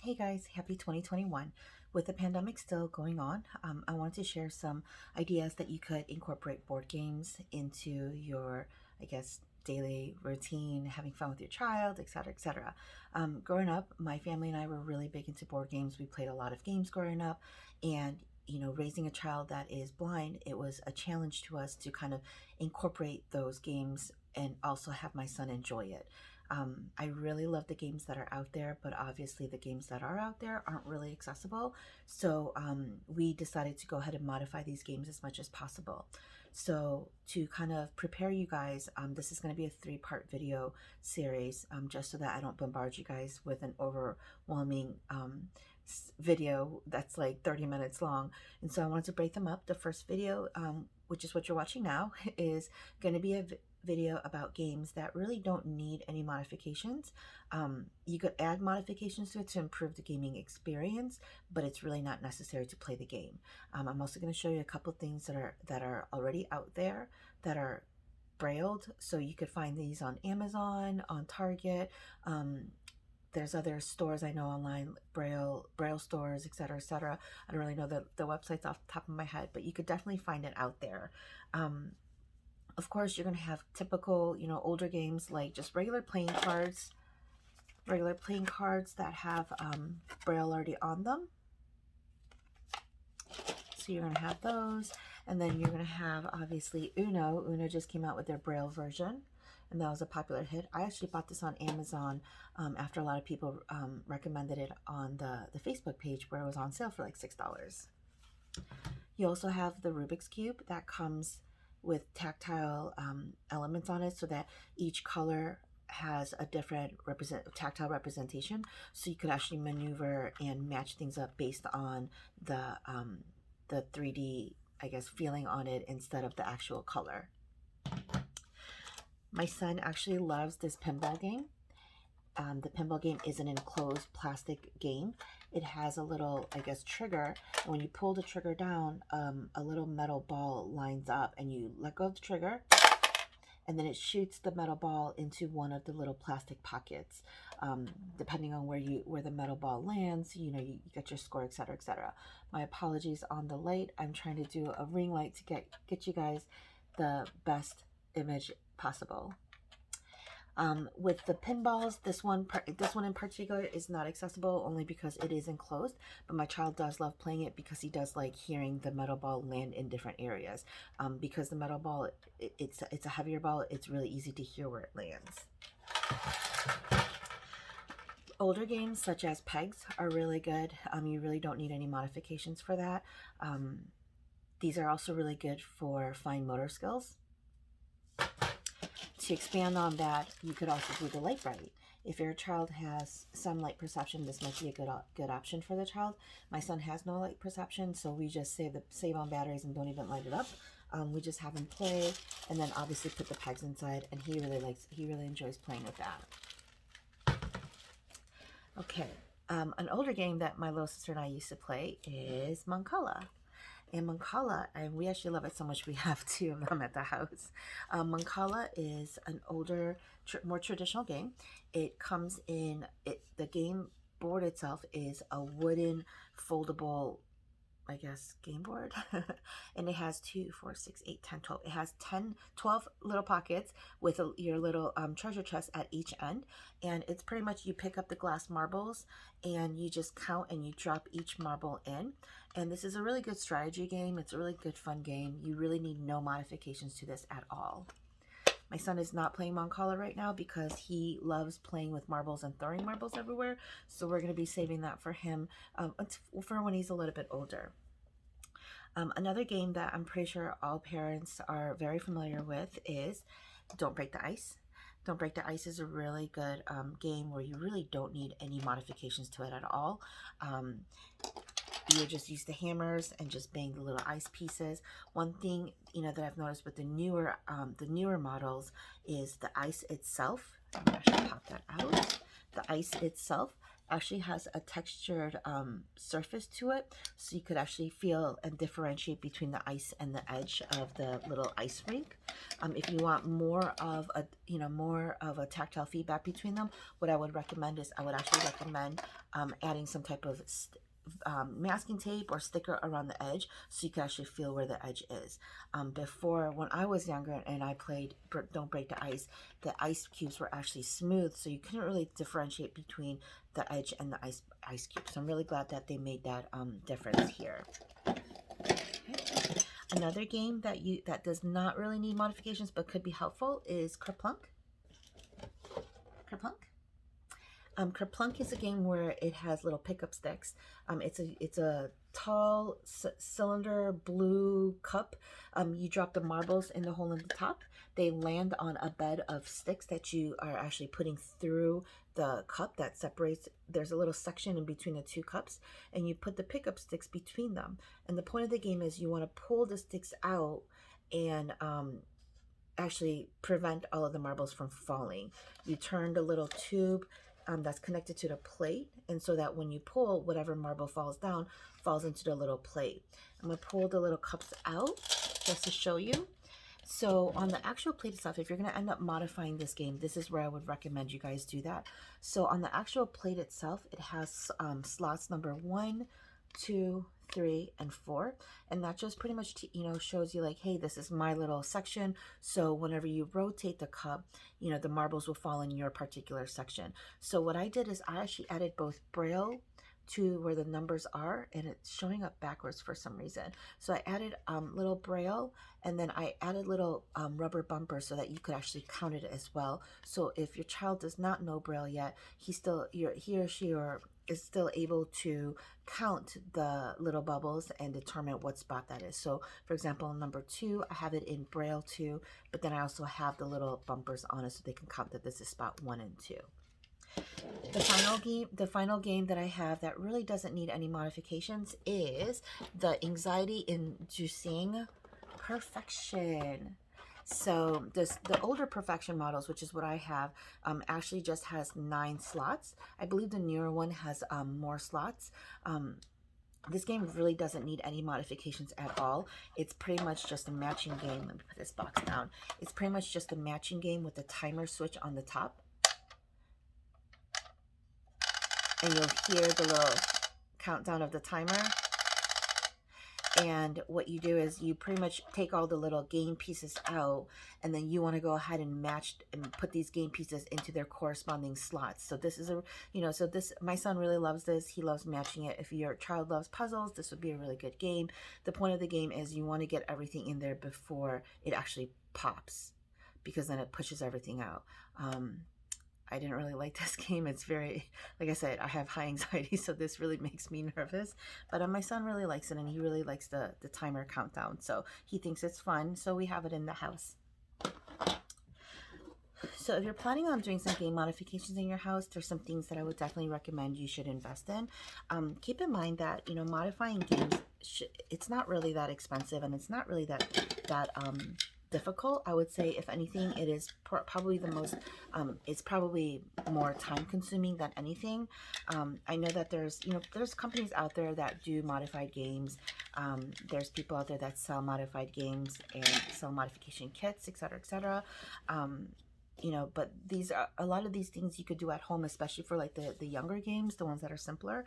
Hey guys, happy 2021. With the pandemic still going on, I wanted to share some ideas that you could incorporate board games into your, I guess, daily routine, having fun with your child, etc., etc. Growing up, my family and I were really big into board games. We played a lot of games growing up, and raising a child that is blind, it was a challenge to us to kind of incorporate those games and also have my son enjoy it. I really love the games that are out there, but obviously the games that are out there aren't really accessible. So we decided to go ahead and modify these games as much as possible. So to kind of prepare you guys, this is going to be a 3-part video series, just so that I don't bombard you guys with an overwhelming video that's like 30 minutes long. And so I wanted to break them up. The first video, which is what you're watching now, is going to be a video about games that really don't need any modifications. You could add modifications to it to improve the gaming experience, but it's really not necessary to play the game. I'm also going to show you a couple things that are already out there that are brailled, so you could find these on Amazon, on Target. There's other stores I know online, Braille stores, etc., etc. I don't really know the websites off the top of my head, but you could definitely find it out there. Of course, you're going to have typical, older games like just regular playing cards that have Braille already on them. So you're going to have those. And then you're going to have, obviously, UNO. UNO just came out with their Braille version, and that was a popular hit. I actually bought this on Amazon after a lot of people recommended it on the Facebook page, where it was on sale for like $6. You also have the Rubik's Cube that comes with tactile elements on it, so that each color has a different tactile representation, so you could actually maneuver and match things up based on the 3D, I guess, feeling on it instead of the actual color. My son actually loves this pinball game. The pinball game is an enclosed plastic game. It has a little, I guess, trigger. And when you pull the trigger down, a little metal ball lines up, and you let go of the trigger, and then it shoots the metal ball into one of the little plastic pockets. Depending on where the metal ball lands, you get your score, etc., etc. My apologies on the light. I'm trying to do a ring light to get you guys the best image possible. With the pinballs, this one in particular is not accessible, only because it is enclosed, but my child does love playing it because he does like hearing the metal ball land in different areas. Because the metal ball, it's a heavier ball, it's really easy to hear where it lands. Older games such as pegs are really good. You really don't need any modifications for that. These are also really good for fine motor skills. To expand on that, you could also do the LiteBrite. If your child has some light perception, this might be a good option for the child. My son has no light perception, so we just save on batteries and don't even light it up. We just have him play, and then obviously put the pegs inside, and he really enjoys playing with that. Okay, an older game that my little sister and I used to play is Mancala. And Mancala, and we actually love it so much we have 2 of them at the house. Mancala is an older, more traditional game. It comes in, the game board itself is a wooden foldable, I guess, game board. And it has 2, 4, 6, 8, 10, 12. It has 12 little pockets with your little treasure chest at each end. And it's pretty much, you pick up the glass marbles and you just count and you drop each marble in. And this is a really good strategy game. It's a really good fun game. You really need no modifications to this at all. My son is not playing Mancala right now because he loves playing with marbles and throwing marbles everywhere. So we're going to be saving that for him for when he's a little bit older. Another game that I'm pretty sure all parents are very familiar with is Don't Break the Ice. Don't Break the Ice is a really good game where you really don't need any modifications to it at all. You just use the hammers and just bang the little ice pieces. One thing that I've noticed with the newer models is the ice itself. I'm gonna actually pop that out. The ice itself actually has a textured surface to it, so you could actually feel and differentiate between the ice and the edge of the little ice rink. If you want more of a, more of a tactile feedback between them, what I would recommend is I would actually recommend adding some type of masking tape or sticker around the edge, so you can actually feel where the edge is. Before, when I was younger and I played Don't Break the ice cubes were actually smooth, so you couldn't really differentiate between the edge and the ice cubes. So I'm really glad that they made that difference here. Okay. Another game that does not really need modifications but could be helpful is Kerplunk. Kerplunk is a game where it has little pickup sticks. It's a tall cylinder blue cup. You drop the marbles in the hole in the top. They land on a bed of sticks that you are actually putting through the cup that separates. There's a little section in between the two cups, and you put the pickup sticks between them. And the point of the game is you want to pull the sticks out and actually prevent all of the marbles from falling. You turn the little tube that's connected to the plate, and so that when you pull, whatever marble falls down falls into the little plate. I'm going to pull the little cups out just to show you. So on the actual plate itself, if you're going to end up modifying this game, this is where I would recommend you guys do that. So on the actual plate itself, it has slots number 1, 2, 3, and 4, and that just pretty much shows you like, hey, this is my little section, so whenever you rotate the cup, the marbles will fall in your particular section. So what I did is I actually added both Braille to where the numbers are, and it's showing up backwards for some reason. So I added little Braille, and then I added little rubber bumpers so that you could actually count it as well. So if your child does not know Braille yet, he or she is still able to count the little bubbles and determine what spot that is. So for example, number 2, I have it in Braille 2, but then I also have the little bumpers on it so they can count that this is spot 1 and 2. The final game that I have that really doesn't need any modifications is the Anxiety-Inducing Perfection. So the older Perfection models, which is what I have, actually just has 9 slots. I believe the newer one has more slots. This game really doesn't need any modifications at all. It's pretty much just a matching game. Let me put this box down. It's pretty much just a matching game with the timer switch on the top. And you'll hear the little countdown of the timer. And what you do is you pretty much take all the little game pieces out, and then you want to go ahead and match and put these game pieces into their corresponding slots. So this is my son really loves this. He loves matching it. If your child loves puzzles, this would be a really good game. The point of the game is you want to get everything in there before it actually pops, because then it pushes everything out. I didn't really like this game. It's very, like I said, I have high anxiety, so this really makes me nervous. But my son really likes it, and he really likes the timer countdown. So he thinks it's fun, so we have it in the house. So if you're planning on doing some game modifications in your house, there's some things that I would definitely recommend you should invest in. Keep in mind that, modifying games, it's not really that expensive, and it's not really that difficult. I would say, if anything, it is probably the most it's probably more time consuming than anything. I know that there's companies out there that do modified games. There's people out there that sell modified games and sell modification kits, etc., etc. But these are a lot of these things you could do at home, especially for like the younger games, the ones that are simpler.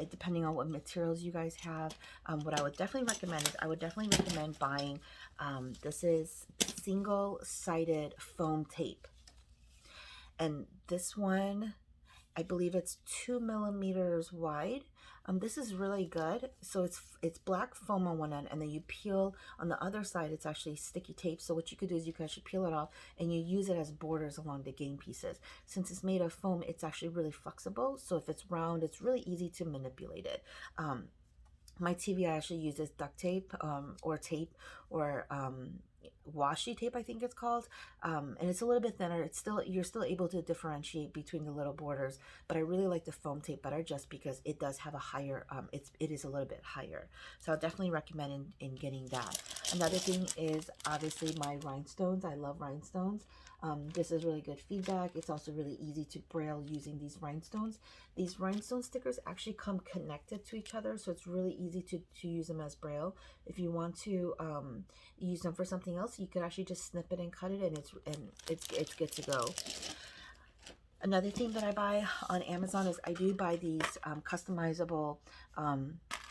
Depending on what materials you guys have. What I would definitely recommend is buying, this is single-sided foam tape. And this one, I believe it's 2 millimeters wide. This is really good. So it's black foam on one end, and then you peel on the other side. It's actually sticky tape. So what you could do is you can actually peel it off, and you use it as borders along the game pieces. Since it's made of foam, it's actually really flexible. So if it's round, it's really easy to manipulate it. My TV actually uses duct tape or washi tape, I think it's called, and it's a little bit thinner. You're still able to differentiate between the little borders, but I really like the foam tape better just because it does have a higher, it is a little bit higher. So I'll definitely recommend in getting that. Another thing is obviously my rhinestones. I love rhinestones. This is really good feedback. It's also really easy to braille using these rhinestones. These rhinestone stickers actually come connected to each other, so it's really easy to use them as braille. If you want to use them for something else, you could actually just snip it and cut it, and it's good to go. Another thing that I buy on Amazon is I do buy these customizable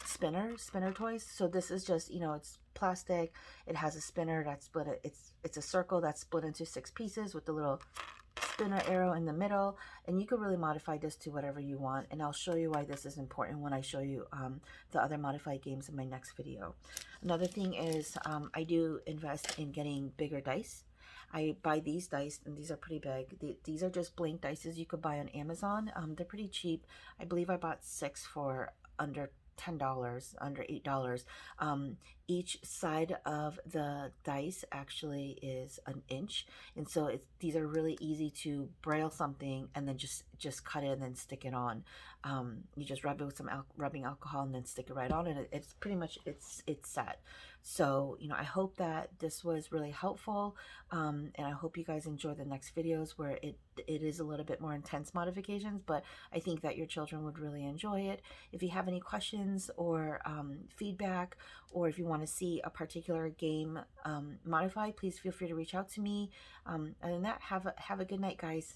spinner toys. So this is just, you know, it's plastic. It has a spinner that's split. It's a circle that's split into 6 pieces with the little spinner arrow in the middle, and you can really modify this to whatever you want, and I'll show you why this is important when I show you the other modified games in my next video. Another thing is I do invest in getting bigger dice. I buy these dice, and these are pretty big. These are just blank dices you could buy on Amazon. They're pretty cheap. I believe I bought 6 for under $10, under $8. Each side of the dice actually is an inch, and so these are really easy to braille something and then just cut it and then stick it on. You just rub it with some rubbing alcohol and then stick it right on, and it's pretty much it's set. So, you know, I hope that this was really helpful, and I hope you guys enjoy the next videos where it is a little bit more intense modifications, but I think that your children would really enjoy it. If you have any questions or feedback, or if you want to see a particular game modified, please feel free to reach out to me. Other than that, have a good night, guys.